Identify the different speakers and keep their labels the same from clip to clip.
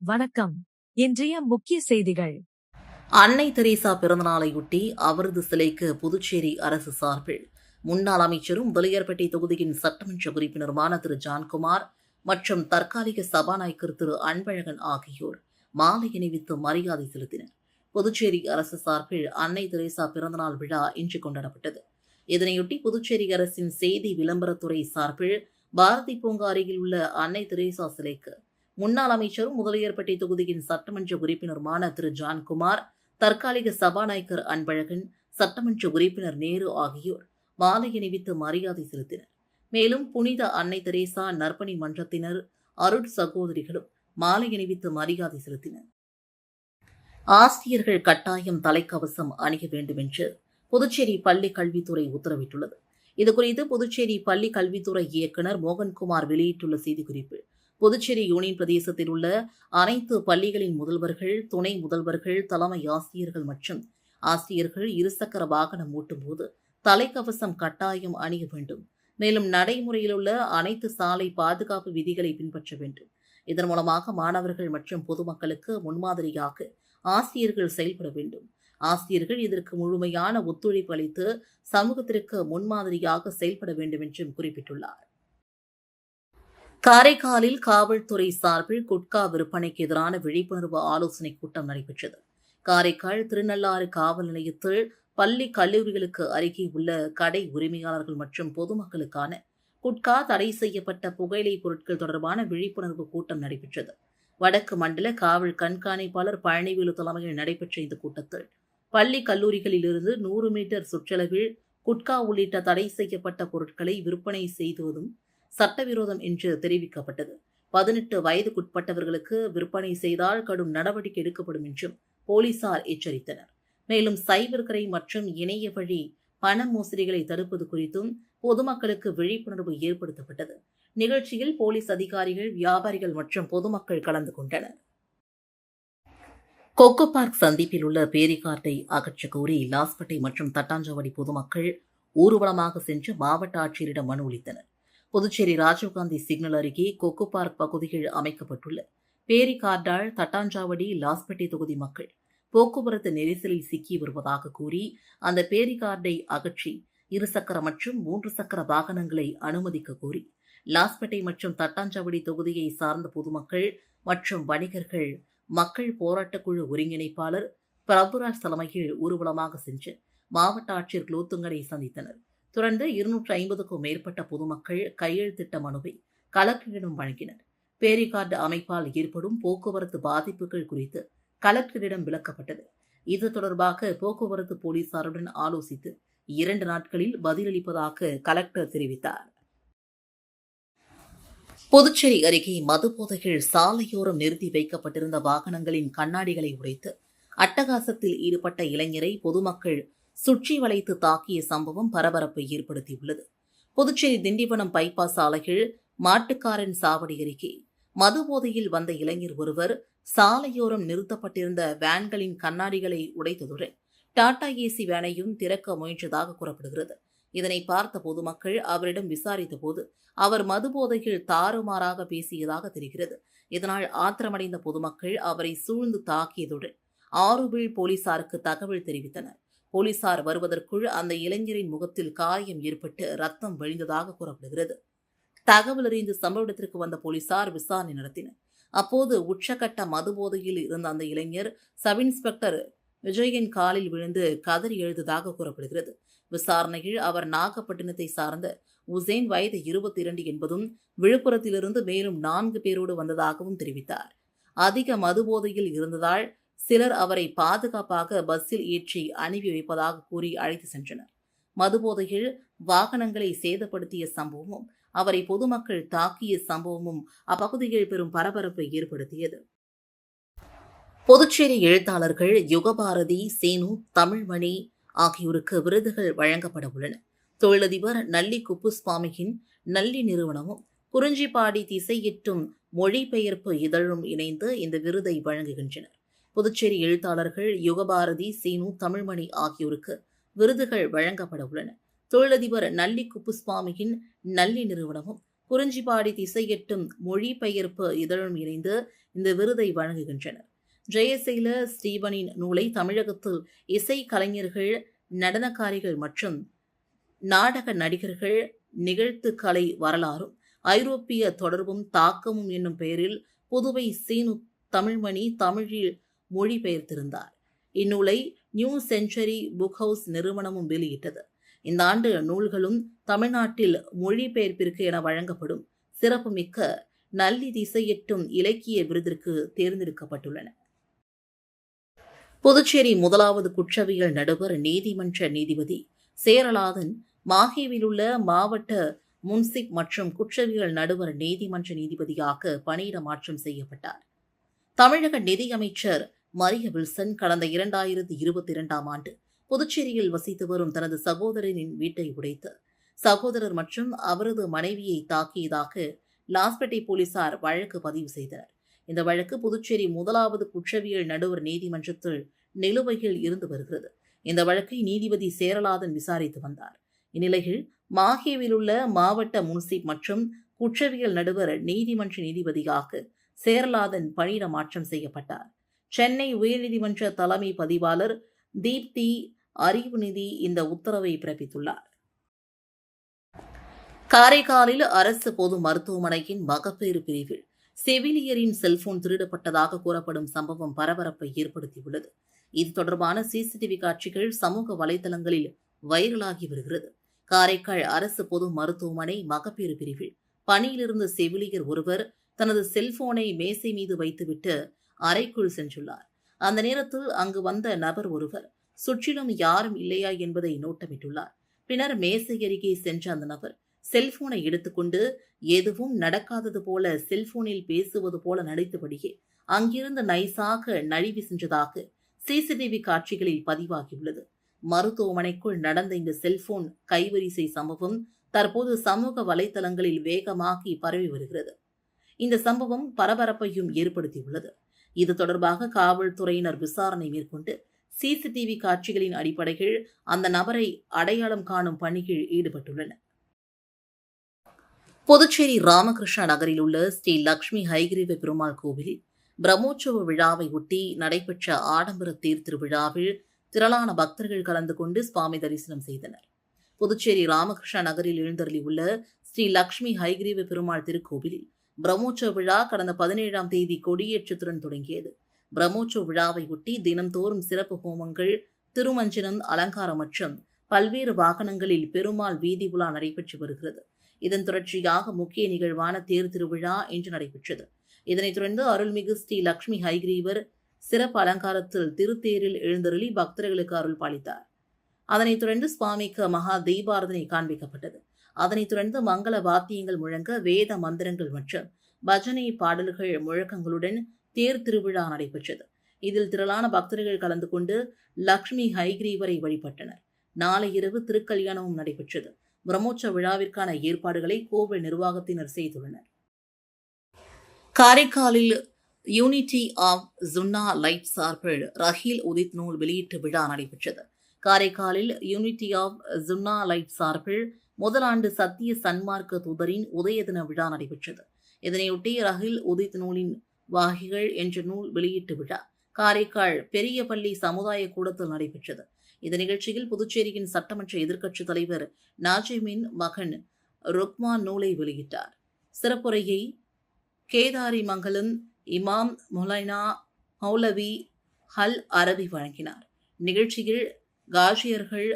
Speaker 1: வணக்கம். இன்றைய முக்கிய செய்திகள்.
Speaker 2: அன்னை தெரேசா பிறந்தநாளையொட்டி அவரது சிலைக்கு புதுச்சேரி அரசு சார்பில் முன்னாள் அமைச்சரும் முதலியார்பேட்டை தொகுதியின் சட்டமன்ற உறுப்பினருமான திரு ஜான்குமார் மற்றும் தற்காலிக சபாநாயகர் திரு அன்பழகன் ஆகியோர் மாலை அணிவித்து மரியாதை செலுத்தினர். புதுச்சேரி அரசு சார்பில் அன்னை தெரேசா பிறந்தநாள் விழா இன்று கொண்டாடப்பட்டது. இதனையொட்டி புதுச்சேரி அரசின் செய்தி விளம்பரத்துறை சார்பில் பாரதி பூங்கா அருகில் உள்ள அன்னை தெரேசா சிலைக்கு முன்னாள் அமைச்சரும் முதலியார்பேட்டை தொகுதியின் சட்டமன்ற உறுப்பினருமான திரு ஜான்குமார், தற்காலிக சபாநாயகர் அன்பழகன், சட்டமன்ற உறுப்பினர் நேரு ஆகியோர் மாலை அணிவித்து மரியாதை செலுத்தினர். மேலும் புனித அன்னை தெரேசா நற்பணி மன்றத்தினர், அருட் சகோதரிகளும் மாலை அணிவித்து மரியாதை செலுத்தினர். ஆசிரியர்கள் கட்டாயம் தலைக்கவசம் அணிய வேண்டும் என்று புதுச்சேரி பள்ளி கல்வித்துறை உத்தரவிட்டுள்ளது. இதுகுறித்து புதுச்சேரி பள்ளி கல்வித்துறை இயக்குநர் மோகன்குமார் வெளியிட்டுள்ள செய்திக்குறிப்பில், புதுச்சேரி யூனியன் பிரதேசத்தில் உள்ள அனைத்து பள்ளிகளின் முதல்வர்கள், துணை முதல்வர்கள், தலைமை ஆசிரியர்கள் மற்றும் ஆசிரியர்கள் இருசக்கர வாகனம் ஓட்டும்போது தலைக்கவசம் கட்டாயம் அணிய வேண்டும். மேலும் நடைமுறையில் உள்ள அனைத்து சாலை பாதுகாப்பு விதிகளை பின்பற்ற வேண்டும். இதன் மூலமாக மாணவர்கள் மற்றும் பொதுமக்களுக்கு முன்மாதிரியாக ஆசிரியர்கள் செயல்பட வேண்டும். ஆசிரியர்கள் இதற்கு முழுமையான ஒத்துழைப்பு அளித்து சமூகத்திற்கு முன்மாதிரியாக செயல்பட வேண்டும் என்றும் குறிப்பிட்டுள்ளார். காரைக்காலில் காவல்துறை சார்பில் குட்கா விற்பனைக்கு எதிரான விழிப்புணர்வு ஆலோசனைக் கூட்டம் நடைபெற்றது. காரைக்கால் திருநள்ளாறு காவல் நிலையத்தில் பள்ளி கல்லூரிகளுக்கு அருகே உள்ள கடை உரிமையாளர்கள் மற்றும் பொதுமக்களுக்கான குட்கா, தடை செய்யப்பட்ட புகையிலை பொருட்கள் தொடர்பான விழிப்புணர்வு கூட்டம் நடைபெற்றது. வடக்கு மண்டல காவல் கண்காணிப்பாளர் பழனிவேலு தலைமையில் நடைபெற்ற இந்த கூட்டத்தில் பள்ளி கல்லூரிகளிலிருந்து 100 மீட்டர் சுற்றளவில் குட்கா உள்ளிட்ட தடை செய்யப்பட்ட பொருட்களை விற்பனை செய்துவதும் சட்டவிரோதம் என்று தெரிவிக்கப்பட்டது. 18 வயதுக்குட்பட்டவர்களுக்கு விற்பனை செய்தால் கடும் நடவடிக்கை எடுக்கப்படும் என்றும் போலீசார் எச்சரித்தனர். மேலும் சைபர் கிரைம் மற்றும் இணைய வழி பண மோசடிகளை தடுப்பது குறித்தும் பொதுமக்களுக்கு விழிப்புணர்வு ஏற்படுத்தப்பட்டது. நிகழ்ச்சியில் போலீஸ் அதிகாரிகள், வியாபாரிகள் மற்றும் பொதுமக்கள் கலந்து கொண்டனர். கொக்கு பார்க் சந்திப்பில் உள்ள பேரிகார்டை அகற்றக் கோரி லாஸ்பேட்டை மற்றும் தட்டாஞ்சாவடி பொதுமக்கள் ஊர்வலமாக சென்று மாவட்ட ஆட்சியரிடம் மனு அளித்தனர். புதுச்சேரி ராஜீவ்காந்தி சிக்னல் அருகே கொக்கு பார்க் பகுதியில் அமைக்கப்பட்டுள்ள பேரிகார்டால் தட்டாஞ்சாவடி, லாஸ்பேட்டை தொகுதி மக்கள் போக்குவரத்து நெரிசலில் சிக்கி வருவதாக கூறி அந்த பேரிகார்டை அகற்றி இருசக்கர மற்றும் 3 சக்கர வாகனங்களை அனுமதிக்க கோரி லாஸ்பேட்டை மற்றும் தட்டாஞ்சாவடி தொகுதியை சார்ந்த பொதுமக்கள் மற்றும் வணிகர்கள் மக்கள் போராட்டக்குழு ஒருங்கிணைப்பாளர் பிரபுராஜ் தலைமையில் ஊர்வலமாக சென்று மாவட்ட ஆட்சியர் குலோத்துங்கனை சந்தித்தனர். தொடர்ந்து 250க்கும் மேற்பட்ட பொதுமக்கள் கையெழுத்திட்ட மனுவை கலெக்டரிடம் வழங்கினர். பேரிகார்டு அமைப்பால் ஏற்படும் போக்குவரத்து பாதிப்புகள் குறித்து கலெக்டரிடம் விளக்கப்பட்டது. இது தொடர்பாக போக்குவரத்து போலீசாருடன் ஆலோசித்து 2 நாட்களில் பதிலளிப்பதாக கலெக்டர் தெரிவித்தார். புதுச்சேரி அருகே மதுபோதையில் சாலையோரம் நிறுத்தி வைக்கப்பட்டிருந்த வாகனங்களின் கண்ணாடிகளை உடைத்து அட்டகாசத்தில் ஈடுபட்ட இளைஞரை பொதுமக்கள் சுற்றி வளைத்து தாக்கிய சம்பவம் பரபரப்பை ஏற்படுத்தியுள்ளது. புதுச்சேரி திண்டிவனம் பைபாஸ் சாலையில் மாட்டுக்காரன் சாவடி அருகே மதுபோதையில் வந்த இளைஞர் ஒருவர் சாலையோரம் நிறுத்தப்பட்டிருந்த வேன்களின் கண்ணாடிகளை உடைத்ததுடன் டாடா ஏசி வேனையும் திறக்க முயன்றதாக கூறப்படுகிறது. இதனை பார்த்த பொதுமக்கள் அவரிடம் விசாரித்த போது அவர் மதுபோதையில் தாறுமாறாக பேசியதாக தெரிகிறது. இதனால் ஆத்திரமடைந்த பொதுமக்கள் அவரை சூழ்ந்து தாக்கியதுடன் ஆறுவில் போலீசாருக்கு தகவல் தெரிவித்தனர். போலீசார் வருவதற்குள் அந்த இளைஞரின் முகத்தில் காயம் ஏற்பட்டு ரத்தம் வழிந்ததாக கூறப்படுகிறது. தகவல் அறிந்து சம்பவ இடத்திற்கு வந்த போலீசார் விசாரணை நடத்தினர். அப்போது உச்சகட்ட மதுபோதையில் இருந்த அந்த இளைஞர் சப் இன்ஸ்பெக்டர் விஜயன் காலில் விழுந்து கதறி எழுந்ததாக கூறப்படுகிறது. விசாரணையில் அவர் நாகப்பட்டினத்தை சார்ந்த உசேன், வயது 22 என்பதும் விழுப்புரத்திலிருந்து மேலும் 4 பேரோடு வந்ததாகவும் தெரிவித்தார். அதிக மதுபோதையில் இருந்ததால் சிலர் அவரை பாதுகாப்பாக பஸ்ஸில் ஏற்றி அனுப்பி வைப்பதாக கூறி அழைத்து சென்றனர். மதுபோதையில் வாகனங்களை சேதப்படுத்திய சம்பவமும் அவரை பொதுமக்கள் தாக்கிய சம்பவமும் அப்பகுதியில் பெரும் பரபரப்பை ஏற்படுத்தியது. புதுச்சேரி எழுத்தாளர்கள் யுகபாரதி, சீனு, தமிழ்மணி ஆகியோருக்கு விருதுகள் வழங்கப்பட உள்ளன. தொழிலதிபர் நல்லி குப்புசுவாமியின் நல்லி நிறுவனமும் குறிஞ்சிப்பாடி திசையெட்டும் மொழிபெயர்ப்பு இதழும் இணைந்து இந்த விருதை வழங்குகின்றனர். புதுச்சேரி எழுத்தாளர்கள் யுகபாரதி, சீனு, தமிழ்மணி ஆகியோருக்கு விருதுகள் வழங்கப்பட உள்ளன. தொழிலதிபர் நல்லி குப்புசுவாமியின் நல்லி நிறுவனமும் குறிஞ்சிப்பாடி திசையெட்டும் மொழிபெயர்ப்பு இதழும் இணைந்து இந்த விருதை வழங்குகின்றனர். ஜெயசீல ஸ்டீபனின் நூலை தமிழகத்தில் இசை கலைஞர்கள், நடனக்காரிகள் மற்றும் நாடக நடிகர்கள் நிகழ்த்து கலை வரலாறும் ஐரோப்பிய தொடர்பும் தாக்கமும் என்னும் பெயரில் புதுவை சீனு தமிழ்மணி தமிழில் மொழிபெயர்த்திருந்தார். இந்நூலை நியூ செஞ்சுரி புக் ஹவுஸ் நிறுவனமும் வெளியிட்டது. இந்த ஆண்டு நூல்களும் தமிழ்நாட்டில் மொழிபெயர்ப்பிற்கு என வழங்கப்படும் சிறப்புமிக்க நல்லி திசையெட்டும் இலக்கிய விருதிற்கு தேர்ந்தெடுக்கப்பட்டுள்ளன. புதுச்சேரி முதலாவது குற்றவியல் நடுவர் நீதிமன்ற நீதிபதி சேரலாதன் மாஹேவில் உள்ள மாவட்ட முன்சிப் மற்றும் குற்றவியல் நடுவர் நீதிமன்ற நீதிபதியாக பணியிட மாற்றம் செய்யப்பட்டார். தமிழக நிதியமைச்சர் மரிய வில்சன் கடந்த 2022ஆம் ஆண்டு புதுச்சேரியில் வசித்து வரும் தனது சகோதரனின் வீட்டை உடைத்து சகோதரர் மற்றும் அவரது மனைவியை தாக்கியதாக லாஸ்பேட்டை போலீசார் வழக்கு பதிவு செய்தனர். இந்த வழக்கு புதுச்சேரி முதலாவது குற்றவியல் நடுவர் நீதிமன்றத்தில் நிலுவையில் இருந்து வருகிறது. இந்த வழக்கை நீதிபதி சேரலாதன் விசாரித்து வந்தார். இந்நிலையில் மாஹேவில் உள்ள மாவட்ட முன்சிப் மற்றும் குற்றவியல் நடுவர் நீதிமன்ற நீதிபதியாக சேரலாதன் பணியிட மாற்றம் செய்யப்பட்டார். சென்னை உயர்நீதிமன்ற தலைமை பதிவாளர் தீப்தி அறிவுநிதி இந்த உத்தரவை பிறப்பித்துள்ளார். காரைக்காலில் அரசு பொது மருத்துவமனையின் மகப்பேறு பிரிவில் செவிலியரின் செல்போன் திருடப்பட்டதாக கூறப்படும் சம்பவம் பரபரப்பை ஏற்படுத்தியுள்ளது. இது தொடர்பான சிசிடிவி காட்சிகள் சமூக வலைதளங்களில் வைரலாகி வருகிறது. காரைக்கால் அரசு பொது மருத்துவமனை மகப்பேறு பிரிவில் பணியிலிருந்த செவிலியர் ஒருவர் தனது செல்போனை மேசை மீது வைத்துவிட்டு அறைக்குள் சென்றுள்ளார். அந்த நேரத்தில் அங்கு வந்த நபர் ஒருவர் சுற்றிலும் யாரும் இல்லையா என்பதை நோட்டமிட்டுள்ளார். பின்னர் மேசை அருகே சென்ற அந்த நபர் செல்போனை எடுத்துக்கொண்டு எதுவும் நடக்காதது போல செல்போனில் பேசுவது போல நடித்தபடியே அங்கிருந்து நைசாக நழுவி சென்றதாக சிசிடிவி காட்சிகளில் பதிவாகியுள்ளது. மருத்துவமனைக்குள் நடந்த இந்த செல்போன் கைவரிசை சம்பவம் தற்போது சமூக வலைதளங்களில் வேகமாகி பரவி வருகிறது. இந்த சம்பவம் பரபரப்பையும் ஏற்படுத்தியுள்ளது. இது தொடர்பாக காவல்துறையினர் விசாரணை மேற்கொண்டு சிசிடிவி காட்சிகளின் அடிப்படையில் அந்த நபரை அடையாளம் காணும் பணியில் ஈடுபட்டுள்ளனர். புதுச்சேரி ராமகிருஷ்ணா நகரில் உள்ள ஸ்ரீ லட்சுமி ஹைகிரீவ பெருமாள் கோவிலில் பிரம்மோற்சவ விழாவை ஒட்டி நடைபெற்ற ஆடம்பர தேர் திருவிழாவில் திரளான பக்தர்கள் கலந்து கொண்டு சுவாமி தரிசனம் செய்தனர். புதுச்சேரி ராமகிருஷ்ணா நகரில் எழுந்தருளியுள்ள ஸ்ரீ லட்சுமி ஹைகிரீவ பெருமாள் திருக்கோவிலில் பிரம்மோற்சவ விழா கடந்த 17ஆம் தேதி கொடியேற்றத்துடன் தொடங்கியது. பிரம்மோற்சவ விழாவை ஒட்டி தினம்தோறும் சிறப்பு ஹோமங்கள், திருமஞ்சனம், அலங்காரம் மற்றும் பல்வேறு வாகனங்களில் பெருமாள் வீதி உலா நடைபெற்று வருகிறது. இதன் தொடர்ச்சியாக முக்கிய நிகழ்வான தேர் திருவிழா இன்று நடைபெற்றது. இதனைத் தொடர்ந்து அருள்மிகு ஸ்ரீ லட்சுமி ஹைகிரீவர் சிறப்பு அலங்காரத்தில் திருத்தேரில் எழுந்தருளி பக்தர்களுக்கு அருள் பாலித்தார். அதனைத் தொடர்ந்து சுவாமிக்கு மகா தீபாரதனை காண்பிக்கப்பட்டது. அதனைத் தொடர்ந்து மங்கள வாத்தியங்கள் முழங்க வேத மந்திரங்கள் மற்றும் பஜனை பாடல்கள் முழக்கங்களுடன் தேர் திருவிழா நடைபெற்றது. இதில் திரளான பக்தர்கள் கலந்து கொண்டு லட்சுமி ஹைகிரீவரை வழிபட்டனர். நாளை இரவு திருக்கல்யாணமும் நடைபெற்றது. பிரம்மோற்சவ விழாவிற்கான ஏற்பாடுகளை கோவில் நிர்வாகத்தினர் செய்துள்ளனர். காரைக்காலில் யூனிட்டி ஆஃப் ஜுன்னா லைட் சார்பில் ரஹீல் உதித் நூல் வெளியீட்டு விழா நடைபெற்றது. காரைக்காலில் யூனிட்டி ஆஃப் ஜுன்னா லைட் சார்பில் முதலாண்டு சத்திய சன்மார்க்க தூதரின் உதய தின விழா நடைபெற்றது. இதனையொட்டி ரஹீல் உதித் நூலின் வாகிகள் என்ற நூல் வெளியீட்டு விழா காரைக்கால் பெரியபள்ளி சமுதாய கூடத்தில் நடைபெற்றது. இந்த நிகழ்ச்சியில் புதுச்சேரியின் சட்டமன்ற எதிர்க்கட்சித் தலைவர் நாஜிமின் மகன் ருக்மான் நூலை வெளியிட்டார். சிறப்புரையை கேதாரி மங்கலம் இமாம் மொலைனா மௌலவி ஹல் அரபி வழங்கினார். நிகழ்ச்சியில் காஜியர்கள்,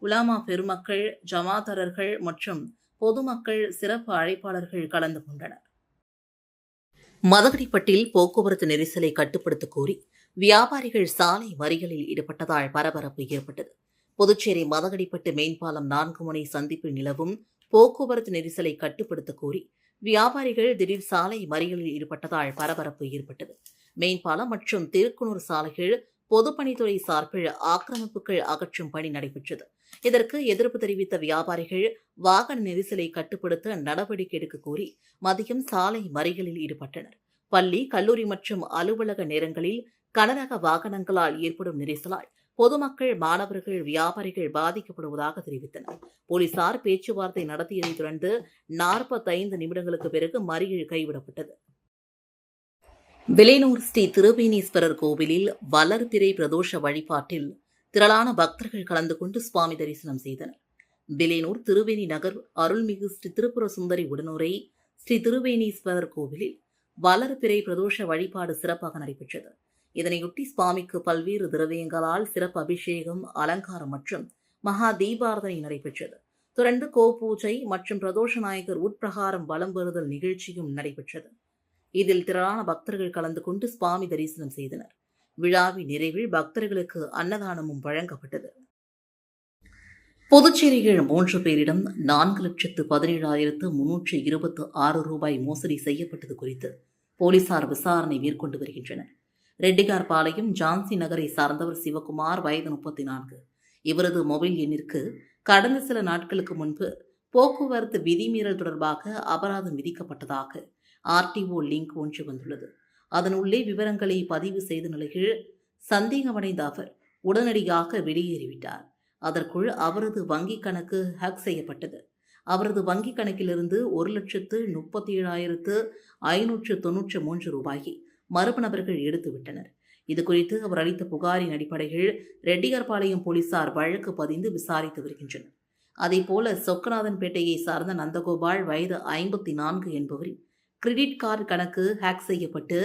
Speaker 2: உலாமா பெருமக்கள், ஜமாதாரர்கள் மற்றும் பொதுமக்கள் சிறப்பு அழைப்பாளர்கள் கலந்து கொண்டனர். மதகடிப்பட்டில் போக்குவரத்து நெரிசலை கட்டுப்படுத்த கோரி வியாபாரிகள் சாலை மறியலில் ஈடுபட்டதால் பரபரப்பு ஏற்பட்டது. புதுச்சேரி மதகடிப்பட்டு மேம்பாலம் 4 முனை சந்திப்பில் நிலவும் போக்குவரத்து நெரிசலை கட்டுப்படுத்த கோரி வியாபாரிகள் திடீர் சாலை மறியலில் ஈடுபட்டதால் பரபரப்பு ஏற்பட்டது. மேம்பாலம் மற்றும் திருக்குனூர் சாலைகள் பொதுப்பணித்துறை சார்பில் ஆக்கிரமிப்புகள் அகற்றும் பணி நடைபெற்றது. இதற்கு எதிர்ப்பு தெரிவித்த வியாபாரிகள் வாகன நெரிசலை கட்டுப்படுத்த நடவடிக்கை எடுக்க கோரி மதியம் சாலை மறியலில் ஈடுபட்டனர். பள்ளி, கல்லூரி மற்றும் அலுவலக நேரங்களில் கனரக வாகனங்களால் ஏற்படும் நெரிசலால் பொதுமக்கள், மாணவர்கள், வியாபாரிகள் பாதிக்கப்படுவதாக தெரிவித்தனர். போலீசார் பேச்சுவார்த்தை நடத்தியதைத் தொடர்ந்து 45 நிமிடங்களுக்கு பிறகு மறியல் கைவிடப்பட்டது. வில்லியனூர் ஸ்ரீ திருவேணீஸ்வரர் கோவிலில் வளர்பிறை பிரதோஷ வழிபாட்டில் திரளான பக்தர்கள் கலந்து கொண்டு சுவாமி தரிசனம் செய்தனர். வில்லியனூர் திருவேணி நகர் அருள்மிகு ஸ்ரீ திருப்புர சுந்தரி உடனுரை ஸ்ரீ திருவேணீஸ்வரர் கோவிலில் வளர்பிறை பிரதோஷ வழிபாடு சிறப்பாக நடைபெற்றது. இதனையொட்டி சுவாமிக்கு பல்வேறு திரவியங்களால் சிறப்பு அபிஷேகம், அலங்காரம் மற்றும் மகா தீபாரதனை நடைபெற்றது. தொடர்ந்து கோபூஜை மற்றும் பிரதோஷ நாயகர் உட்பிரகாரம் வலம் வருதல் நிகழ்ச்சியும் நடைபெற்றது. இதில் திரளான பக்தர்கள் கலந்து கொண்டு சுவாமி தரிசனம் செய்தனர். விழாவின் நிறைவில் பக்தர்களுக்கு அன்னதானமும் வழங்கப்பட்டது. புதுச்சேரியில் 3 பேரிடம் 4,17,326 ரூபாய் மோசடி செய்யப்பட்டது குறித்து போலீசார் விசாரணை மேற்கொண்டு வருகின்றனர். ரெட்டிகார்பாளையம் ஜான்சி நகரை சார்ந்தவர் சிவகுமார், வயது 34. இவரது மொபைல் எண்ணிற்கு கடந்த சில நாட்களுக்கு முன்பு போக்குவரத்து விதிமீறல் தொடர்பாக அபராதம் விதிக்கப்பட்டதாக RTO லிங்க் ஒன்று வந்துள்ளது. அதனுள்ளே விவரங்களை பதிவு செய்த நிலையில் சந்தேகமடைந்த அவர் உடனடியாக வெளியேறிவிட்டார். அதற்குள் அவரது வங்கிக் கணக்கு ஹேக் செய்யப்பட்டது. அவரது வங்கிக் கணக்கிலிருந்து 1,37,593 ரூபாயை மர்ம நபர்கள் எடுத்துவிட்டனர். இதுகுறித்து அவர் அளித்த புகாரின் அடிப்படையில் ரெட்டியார்பாளையம் போலீசார் வழக்கு பதிந்து விசாரித்து வருகின்றனர். அதேபோல சொக்கநாதன்பேட்டையை சார்ந்த நந்தகோபால், வயது 54 என்பவரின் கிரெடிட் கார்டு கணக்கு ஹேக் செய்யப்பட்டு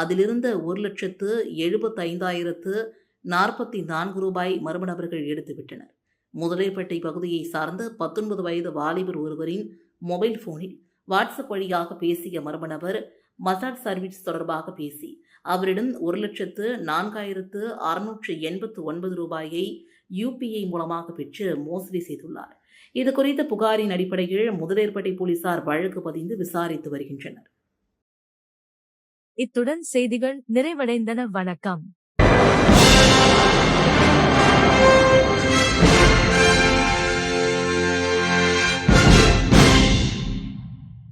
Speaker 2: அதிலிருந்த 1,75,044 ரூபாய் மர்ம நபர்கள் எடுத்துவிட்டனர். முதலைப்பேட்டை பகுதியை சார்ந்த 19 வயது வாலிபர் ஒருவரின் மொபைல் போனில் வாட்ஸ்அப் வழியாக பேசிய மர்ம நபர் மசாஜ் சர்வீஸ் தொடர்பாக பேசி அவரிடம் 1,04,689 ரூபாயை UPI மூலமாக பெற்று மோசடி செய்துள்ளார். இதுகுறித்த புகாரின் அடிப்படையில் முதலைப்பேட்டை போலீசார் வழக்கு பதிந்து விசாரித்து வருகின்றனர்.
Speaker 1: இத்துடன் செய்திகள் நிறைவடைந்தன. வணக்கம்.